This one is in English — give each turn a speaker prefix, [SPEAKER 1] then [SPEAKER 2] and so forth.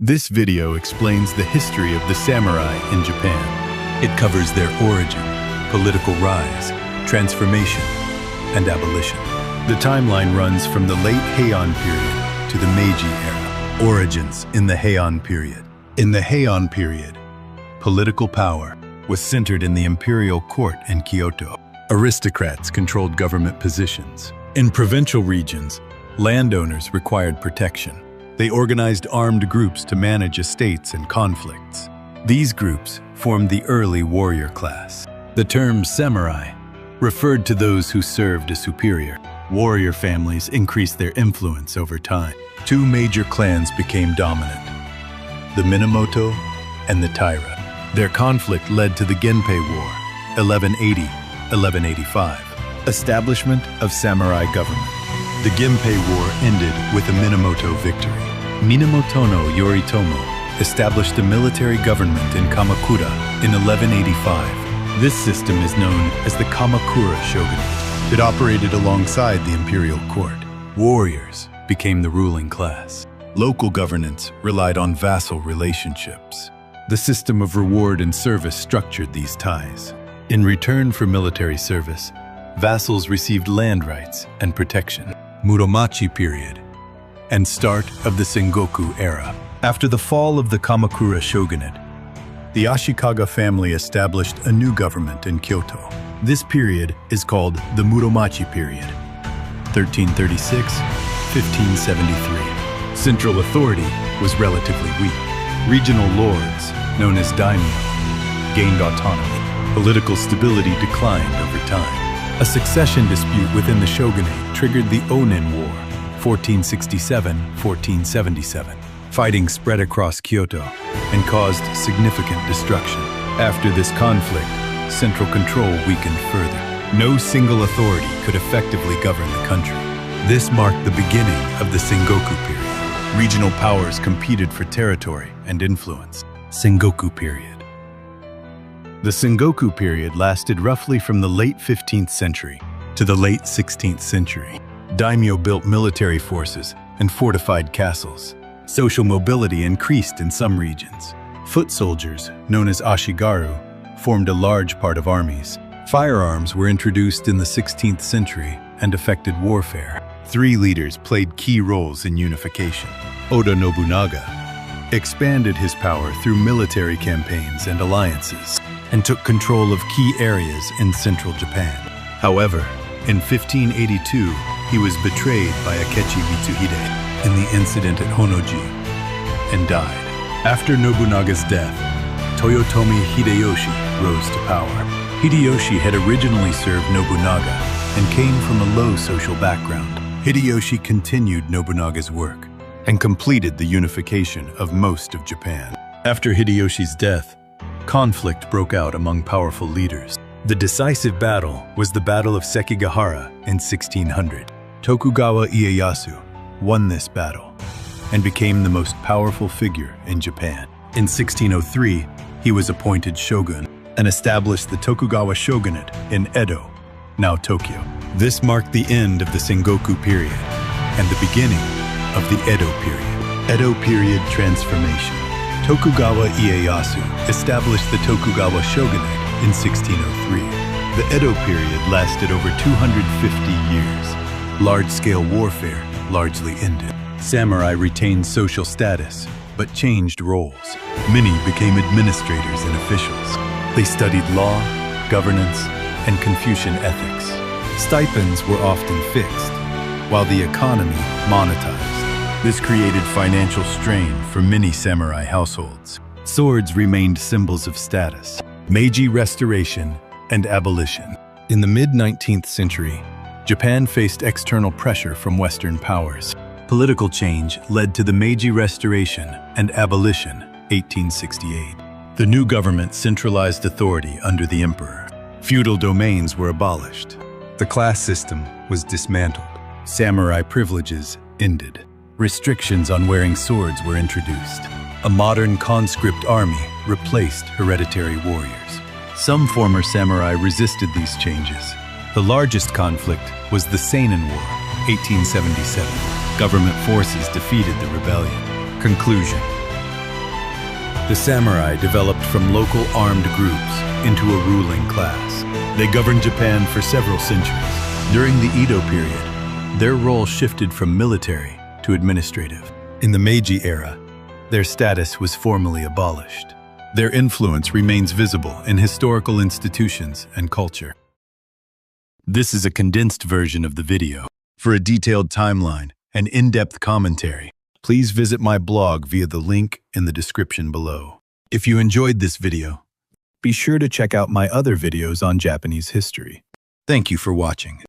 [SPEAKER 1] This video explains the history of the samurai in Japan. It covers their origin, political rise, transformation, and abolition. The timeline runs from the late Heian period to the Meiji era. Origins in the Heian period. In the Heian period, political power was centered in the imperial court in Kyoto. Aristocrats controlled government positions. In provincial regions, landowners required protection. They organized armed groups to manage estates and conflicts. These groups formed the early warrior class. The term samurai referred to those who served a superior. Warrior families increased their influence over time. Two major clans became dominant: the Minamoto and the Taira. Their conflict led to the Genpei War, 1180-1185, establishment of samurai government. The Genpei War ended with a Minamoto victory. Minamoto no Yoritomo established a military government in Kamakura in 1185. This system is known as the Kamakura Shogunate. It operated alongside the imperial court. Warriors became the ruling class. Local governance relied on vassal relationships. The system of reward and service structured these ties. In return for military service, vassals received land rights and protection. Muromachi period and start of the Sengoku era. After the fall of the Kamakura shogunate, the Ashikaga family established a new government in Kyoto. This period is called the Muromachi period, 1336-1573. Central authority was relatively weak. Regional lords, known as daimyo, gained autonomy. Political stability declined over time. A succession dispute within the shogunate triggered the Onin War, 1467-1477. Fighting spread across Kyoto and caused significant destruction. After this conflict, central control weakened further. No single authority could effectively govern the country. This marked the beginning of the Sengoku period. Regional powers competed for territory and influence. Sengoku period. The Sengoku period lasted roughly from the late 15th century to the late 16th century. Daimyo built military forces and fortified castles. Social mobility increased in some regions. Foot soldiers, known as ashigaru, formed a large part of armies. Firearms were introduced in the 16th century and affected warfare. Three leaders played key roles in unification. Oda Nobunaga expanded his power through military campaigns and alliances, and took control of key areas in central Japan. However, in 1582, he was betrayed by Akechi Mitsuhide in the incident at Honnoji and died. After Nobunaga's death, Toyotomi Hideyoshi rose to power. Hideyoshi had originally served Nobunaga and came from a low social background. Hideyoshi continued Nobunaga's work and completed the unification of most of Japan. After Hideyoshi's death, conflict broke out among powerful leaders. The decisive battle was the Battle of Sekigahara in 1600. Tokugawa Ieyasu won this battle and became the most powerful figure in Japan. In 1603, he was appointed shogun and established the Tokugawa shogunate in Edo, now Tokyo. This marked the end of the Sengoku period and the beginning of the Edo period. Edo period transformation. Tokugawa Ieyasu established the Tokugawa shogunate in 1603. The Edo period lasted over 250 years. Large-scale warfare largely ended. Samurai retained social status, but changed roles. Many became administrators and officials. They studied law, governance, and Confucian ethics. Stipends were often fixed, while the economy monetized. This created financial strain for many samurai households. Swords remained symbols of status. Meiji Restoration and abolition. In the mid-19th century, Japan faced external pressure from Western powers. Political change led to the Meiji Restoration and abolition, 1868. The new government centralized authority under the emperor. Feudal domains were abolished. The class system was dismantled. Samurai privileges ended. Restrictions on wearing swords were introduced. A modern conscript army replaced hereditary warriors. Some former samurai resisted these changes. The largest conflict was the Seinen War, 1877. Government forces defeated the rebellion. Conclusion: The samurai developed from local armed groups into a ruling class. They governed Japan for several centuries. During the Edo period, their role shifted from military to administrative. In the Meiji era, their status was formally abolished. Their influence remains visible in historical institutions and culture. This is a condensed version of the video. For a detailed timeline and in-depth commentary, please visit my blog via the link in the description below. If you enjoyed this video, be sure to check out my other videos on Japanese history. Thank you for watching.